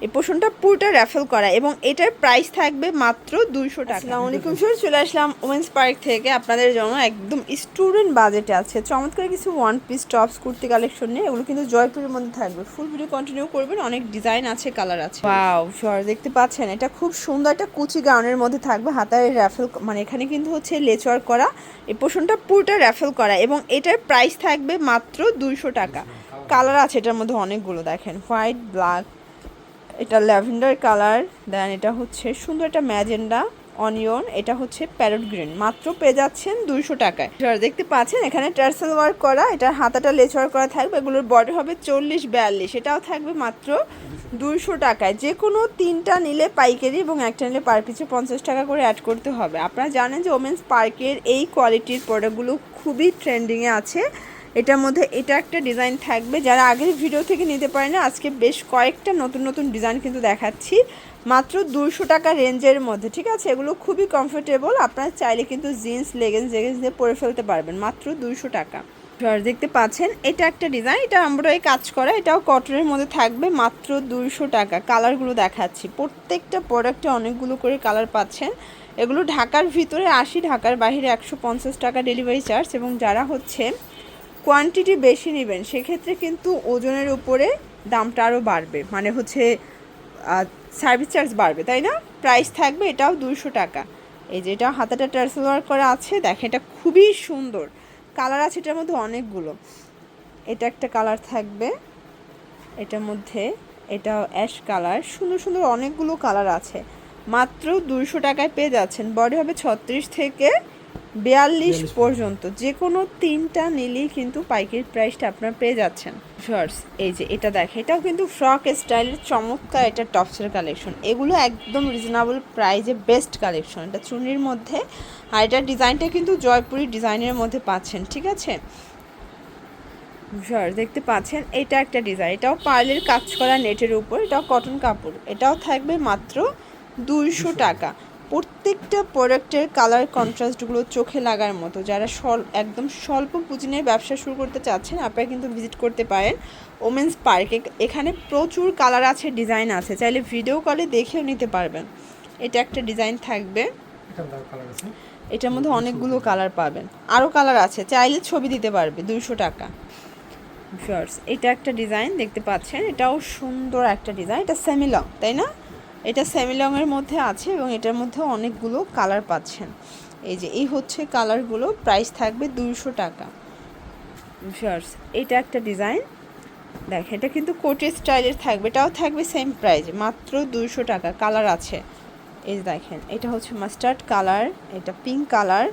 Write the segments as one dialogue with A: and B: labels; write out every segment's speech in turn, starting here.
A: এই পোর্শনটা পুরোটা র্যাফেল করা এবং এটার প্রাইস থাকবে মাত্র 200 টাকা। আসসালামু আলাইকুম স্যার, চলে আসলাম ওমেন্স পার্ক থেকে আপনাদের জন্য একদম স্টুডেন্ট বাজেটে আছে চমৎকার কিছু one piece tops kurti collection নিয়ে। এগুলো কিন্তু জয়পুরের মধ্যে থাকবে। ফুল ভিডিও কন্টিনিউ করবেন, অনেক ডিজাইন আছে, কালার আছে। ওয়াও স্যার, দেখতে পাচ্ছেন এটা খুব সুন্দর একটা কুচি গাউনের মধ্যে থাকবে। হাতায় র্যাফেল, মানে এখানে কিন্তু হচ্ছে লেচওয়ার করা। এই পোর্শনটা পুরোটা র্যাফেল করা এবং এটার প্রাইস থাকবে মাত্র 200 টাকা। কালার আছে এটার মধ্যে অনেকগুলো, দেখেন হোয়াইট, ব্ল্যাক, এটা ল্যাভেন্ডার কালার, দেন এটা হচ্ছে সুন্দর একটা ম্যাজেন্ডা অনিয়ন, এটা হচ্ছে প্যারট গ্রিন। মাত্র পেয়ে যাচ্ছেন 200 টাকায়। দেখতে পাচ্ছেন এখানে টার্সেল ওয়ার্ক করা, এটার হাতাটা লেচ ওয়ার্ক করা থাকবে। এগুলোর বডি হবে 40-42, এটাও থাকবে মাত্র 200 টাকায়। যে কোনো তিনটা নিলে পাইকারি এবং একটা নিলে পার পিছু 50 টাকা করে অ্যাড করতে হবে। আপনারা জানেন যে ওমেন্স পার্কের এই কোয়ালিটির প্রোডাক্টগুলো খুবই ট্রেন্ডিংয়ে আছে। এটার মধ্যে এটা একটা ডিজাইন থাকবে, যারা আগের ভিডিও থেকে নিতে পারে না, আজকে বেশ কয়েকটা নতুন নতুন ডিজাইন কিন্তু দেখাচ্ছি মাত্র 200 টাকা রেঞ্জের মধ্যে, ঠিক আছে? এগুলো খুবই কমফোর্টেবল, আপনারা চাইলে কিন্তু জিন্স লেগিংস দিয়ে পরে ফেলতে পারবেন মাত্র 200 টাকা। দেখতে পাচ্ছেন এটা একটা ডিজাইন, এটা এমব্রয়ডারি কাজ করা, এটাও কটনের মধ্যে থাকবে মাত্র 200 টাকা। কালারগুলো দেখাচ্ছি, প্রত্যেকটা প্রোডাক্টে অনেকগুলো করে কালার পাচ্ছেন। এগুলো ঢাকার ভিতরে 80, ঢাকার বাইরে 150 টাকা ডেলিভারি চার্জ। এবং যারা হচ্ছে কোয়ান্টিটি বেশি নেবেন সেক্ষেত্রে কিন্তু ওজনের উপরে দামটা আরও বাড়বে, মানে হচ্ছে সার্ভিস চার্জ বাড়বে, তাই না? প্রাইস থাকবে এটাও 200 টাকা। এই যে এটা হাতাটা টার্সেল ওয়ার্ক করা আছে, দেখেন এটা খুবই সুন্দর। কালার আছে এটার মধ্যে অনেকগুলো। এটা একটা কালার থাকবে এটার মধ্যে, এটা অ্যাশ কালার, সুন্দর সুন্দর অনেকগুলো কালার আছে। মাত্র 200 টাকায় পেয়ে যাচ্ছেন। বডি হবে 36 থেকে 42 পর্যন্ত। যে কোনো তিনটা নিলেই কিন্তু পাইকারি প্রাইসটা আপনারা পেয়ে যাচ্ছেন। শর্টস, এই যে এটা দেখে, এটাও কিন্তু ফ্রক স্টাইলের চমৎকার এটা টপসের কালেকশন। এগুলো একদম রিজনেবল প্রাইসে বেস্ট কালেকশন। এটা চুনির মধ্যে, আর এটার ডিজাইনটা কিন্তু জয়পুরি ডিজাইনের মধ্যে পাচ্ছেন, ঠিক আছে? শর্টস দেখতে পাচ্ছেন এটা একটা ডিজাইন, এটাও পার্লের কাজ করা নেটের উপর, এটাও কটন কাপড়, এটাও থাকবে মাত্র 200 টাকা। প্রত্যেকটা প্রোডাক্টের কালার কন্ট্রাস্টগুলো চোখে লাগার মতো। যারা একদম স্বল্প পুঁজি নিয়ে ব্যবসা শুরু করতে চাচ্ছেন, আপনারা কিন্তু ভিজিট করতে পারেন ওমেন্স পার্কে। এখানে প্রচুর কালার আছে, ডিজাইন আছে, চাইলে ভিডিও কলে দেখেও নিতে পারবেন। এটা একটা ডিজাইন থাকবে, এটার মধ্যে অনেকগুলো কালার পাবেন, আরও কালার আছে, চাইলে ছবি দিতে পারবে। 200 টাকা। শর্টস, এটা একটা ডিজাইন দেখতে পাচ্ছেন, এটাও সুন্দর একটা ডিজাইন, এটা সেমি লং, তাই না? এটা সেমি লংয়ের মধ্যে আছে এবং এটার মধ্যে অনেকগুলো কালার পাচ্ছেন। এই যে এই হচ্ছে কালারগুলো, প্রাইস থাকবে 200 টাকা। শর্টস, এটা একটা ডিজাইন, দেখেন এটা কিন্তু কোটি স্টাইলের থাকবে, এটাও থাকবে সেম প্রাইস মাত্র 200 টাকা। কালার আছে, এই দেখেন এটা হচ্ছে মাস্টার্ড কালার, এটা পিঙ্ক কালার,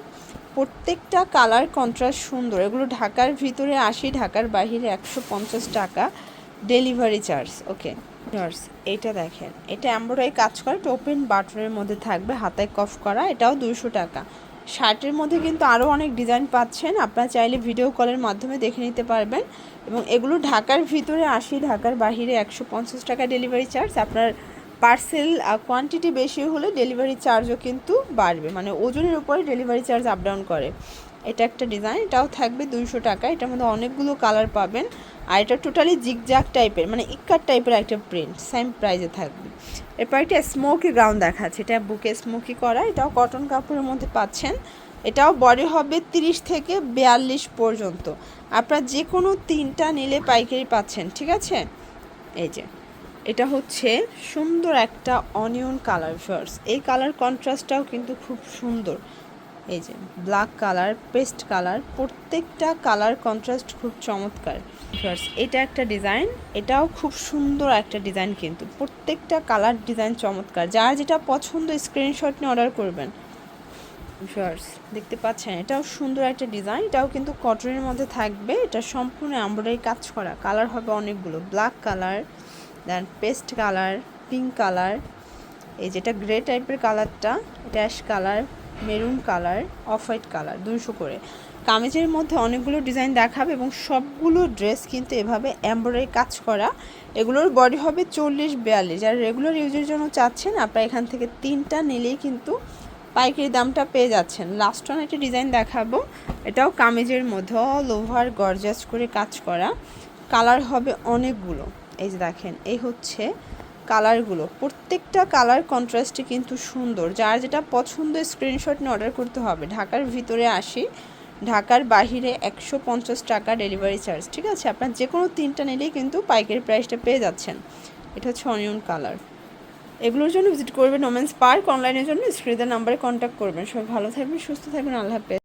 A: প্রত্যেকটা কালার কন্ট্রাস্ট সুন্দর। এগুলো ঢাকার ভিতরে 80, ঢাকার বাইরে 150 টাকা ডেলিভারি চার্জ। ওকে চার্জ, এটা দেখেন এটা এমব্রয়ডারি কাজ করা, এটা ওপেন বাটনের মধ্যে থাকবে, হাতায় কফ করা, এটাও 200 টাকা। শার্টের মধ্যে কিন্তু আরও অনেক ডিজাইন পাচ্ছেন, আপনারা চাইলে ভিডিও কলের মাধ্যমে দেখে নিতে পারবেন। এবং এগুলো ঢাকার ভিতরে 80, ঢাকার বাইরে 150 টাকা ডেলিভারি চার্জ। আপনার পার্সেল কোয়ান্টিটি বেশি হলে ডেলিভারি চার্জও কিন্তু বাড়বে, মানে ওজনের উপরে ডেলিভারি চার্জ আপ ডাউন করে। এটা একটা ডিজাইন, এটাও থাকবে 200 টাকা। এটার মধ্যে অনেকগুলো কালার পাবেন, আর এটা টোটালি জিগজ্যাগ টাইপের, মানে ইক্কার টাইপের একটা প্রিন্ট, সেম প্রাইসে থাকবে। এরপর একটা স্মোকি গ্রাউন্ড দেখাচ্ছে, এটা বুকে স্মোকি করা, এটাও কটন কাপড়ের মধ্যে পাচ্ছেন। এটাও বডি হবে 30 থেকে 42 পর্যন্ত। আপনারা যে কোনো তিনটা নিলে পাইকারি পাচ্ছেন, ঠিক আছে? এই যে এটা হচ্ছে সুন্দর একটা অনিয়ন কালার। শর্টস, এই কালার কন্ট্রাস্টটাও কিন্তু খুব সুন্দর। এই যে ব্ল্যাক কালার, পেস্ট কালার, প্রত্যেকটা কালার কন্ট্রাস্ট খুব চমৎকার। শর্টস, এটা একটা ডিজাইন, এটাও খুব সুন্দর একটা ডিজাইন, কিন্তু প্রত্যেকটা কালার ডিজাইন চমৎকার। যার যেটা পছন্দ স্ক্রিনশট নিয়ে অর্ডার করবেন। শর্টস দেখতে পাচ্ছেন, এটাও সুন্দর একটা ডিজাইন, এটাও কিন্তু কটনের মধ্যে থাকবে, এটা সম্পূর্ণ এমব্রয়ডারি কাজ করা। কালার হবে অনেকগুলো, ব্ল্যাক কালার, দেন পেস্ট কালার, পিঙ্ক কালার, এই যেটা গ্রে টাইপের কালারটা, এটা ash colour, maroon colour, off white colour. 200 করে। কামিজের মধ্যে অনেকগুলো ডিজাইন দেখাবে এবং সবগুলো ড্রেস কিন্তু এভাবে এমব্রয়ডারি কাজ করা। এগুলোর বডি হবে 40-42। যারা রেগুলার ইউজের জন্য চাচ্ছেন, আপনারা এখান থেকে তিনটা নিলেই কিন্তু পাইকারি দামটা পেয়ে যাচ্ছেন। লাস্ট ওয়ান একটা ডিজাইন দেখাবো, এটাও কামিজের মধ্যে অল ওভার গর্জাস করে কাজ করা। কালার হবে অনেকগুলো, এই যে দেখেন এই হচ্ছে কালারগুলো, প্রত্যেকটা কালার কন্ট্রাস্টে কিন্তু সুন্দর। যার যেটা পছন্দ স্ক্রিনশট নিয়ে অর্ডার করতে হবে। ঢাকার ভিতরে 80, ঢাকার বাহিরে 150 টাকা ডেলিভারি চার্জ। ঠিক আছে, আপনার যে কোনো 3টা নিলেই কিন্তু পাইকারি প্রাইসটা পেয়ে যাচ্ছেন। এটা হচ্ছে অনিয়ন কালার। এগুলোর জন্য ভিজিট করবেন ওমেন্স পার্ক। অনলাইনের জন্য স্ক্রিনের নাম্বারে কন্ট্যাক্ট করবেন। সবাই ভালো থাকবেন, সুস্থ থাকবেন, আল্লাহ হাফেজ।